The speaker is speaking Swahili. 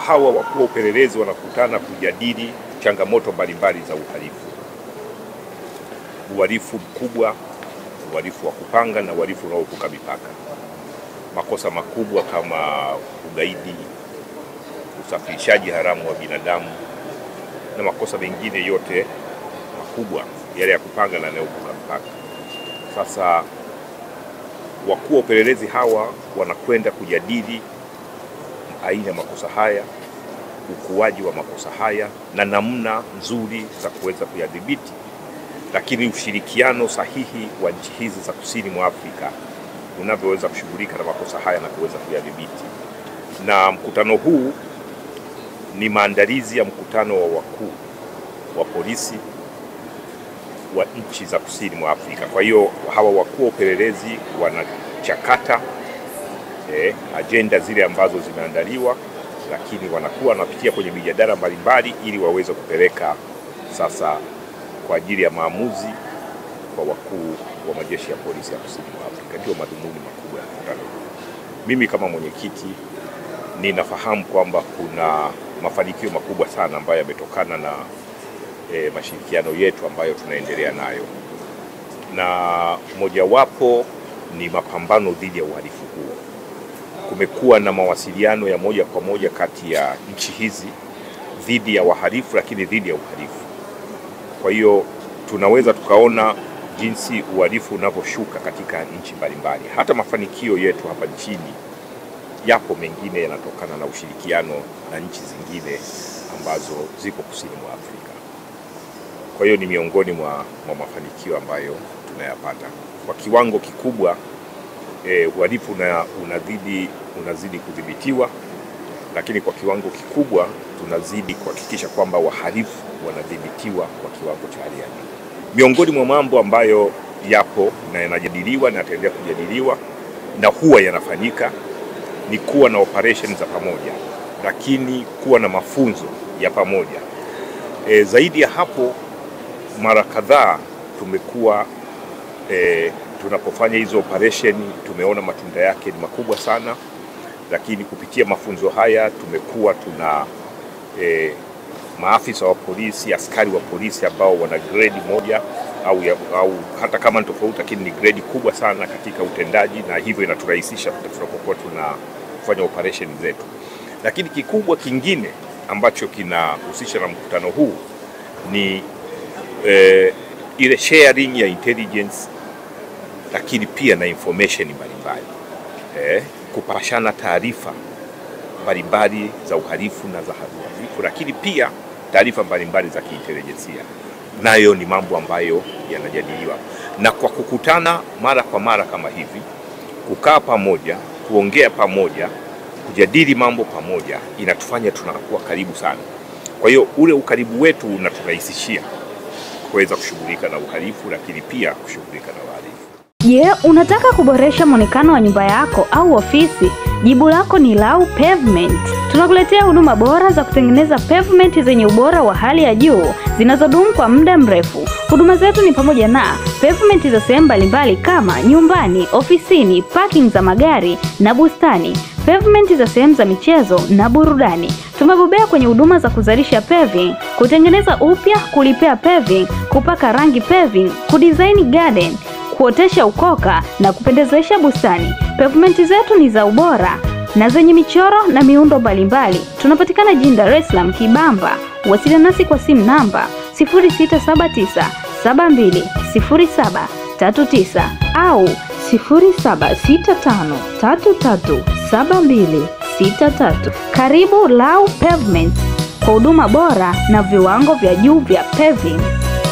hawa wakuu wa upelelezi wanakutana kujadili changamoto mbalimbali za uhalifu. Uhalifu mkubwa, uhalifu wa kupanga na uhalifu unaovuka mipaka. Makosa makubwa kama ugaidi, usafirishaji haramu wa binadamu na makosa mengine yote makubwa yale ya kupanga na yanayovuka mipaka. Sasa wakuu wa upelelezi hawa wanakwenda kujadili aina ya makosa haya, ukuaji wa makosa haya na namna nzuri za kuweza kuyadhibiti, lakini ushirikiano sahihi wa nchi hizi za kusini mwa Afrika unavyoweza kushughulika na makosa haya na kuweza kuyadhibiti. Na mkutano huu ni maandalizi ya mkutano wa wakuu wa polisi wa nchi za kusini mwa Afrika. Kwa hiyo hawa wakuu wa upelelezi wanachakata agenda zile ambazo zimeandaliwa, lakini wanakuwa wanapitia kwenye mijadala mbalimbali ili waweze kupeleka sasa kwa ajili ya maamuzi kwa wakuu wa majeshi ya polisi ya kusini mwa Afrika. Ndio madhumuni makubwa ya mkutano huu. Mimi kama mwenyekiti ninafahamu kwamba kuna mafanikio makubwa sana ambayo yametokana na mashirikiano yetu ambayo tunaendelea nayo, na mojawapo ni mapambano dhidi ya uhalifu huu. Kumekuwa na mawasiliano ya moja kwa moja kati ya nchi hizi dhidi ya wahalifu, lakini dhidi ya uhalifu. Kwa hiyo tunaweza tukaona jinsi uhalifu unavyoshuka katika nchi mbalimbali. Hata mafanikio yetu hapa nchini yapo mengine yanatokana na ushirikiano na nchi zingine ambazo ziko kusini mwa Afrika. Kwa hiyo ni miongoni mwa mafanikio ambayo tunayapata. Kwa kiwango kikubwa uhalifu unazidi kudhibitiwa, lakini kwa kiwango kikubwa tunazidi kuhakikisha kwamba wahalifu wanadhibitiwa kwa kiwango cha hali ya juu. Miongoni mwa mambo ambayo yapo na yanajadiliwa na yataendelea kujadiliwa na huwa yanafanyika ni kuwa na operation za pamoja, lakini kuwa na mafunzo ya pamoja. Zaidi ya hapo, mara kadhaa tumekuwa tunapofanya hizo operation tumeona matunda yake ni makubwa sana, lakini kupitia mafunzo haya tumekuwa tuna maafisa wa polisi, askari wa polisi ambao wana grade moja au hata kama ni tofauti, lakini ni grade kubwa sana katika utendaji, na hivyo inaturahisisha tunapokuwa tunafanya operation zetu. Lakini kikubwa kingine ambacho kinahusisha na mkutano huu ni ile sharing ya intelligence, lakini pia na information mbalimbali, kupashana taarifa mbalimbali za uhalifu na za uhalifu, lakini pia taarifa mbalimbali za kiintelijensia. Nayo ni mambo ambayo yanajadiliwa, na kwa kukutana mara kwa mara kama hivi, kukaa pamoja, kuongea pamoja, kujadili mambo pamoja, inatufanya tunakuwa karibu sana. Kwa hiyo ule ukaribu wetu unaturahisishia kuweza kushughulika na uhalifu, lakini pia kushughulika na wahalifu. Je, unataka kuboresha muonekano wa nyumba yako au ofisi? Jibu lako ni Lau Pavement. Tunakuletea huduma bora za kutengeneza pavement zenye ubora wa hali ya juu zinazodumu kwa muda mrefu. Huduma zetu ni pamoja na pavement za sehemu mbalimbali kama nyumbani, ofisini, parking za magari na bustani, pavement za sehemu za michezo na burudani. Tumebobea kwenye huduma za kuzalisha paving, kutengeneza upya, kulipea paving, kupaka rangi paving, kudesign garden, kuotesha ukoka na kupendezesha bustani. Pavement zetu ni za ubora na zenye michoro na miundo mbalimbali. Tunapatikana jijini Dar es Salaam Kibamba. Wasiliana nasi kwa simu namba 0679720739 au 0765337263. Karibu Lau Pavement kwa huduma bora na viwango vya juu vya paving.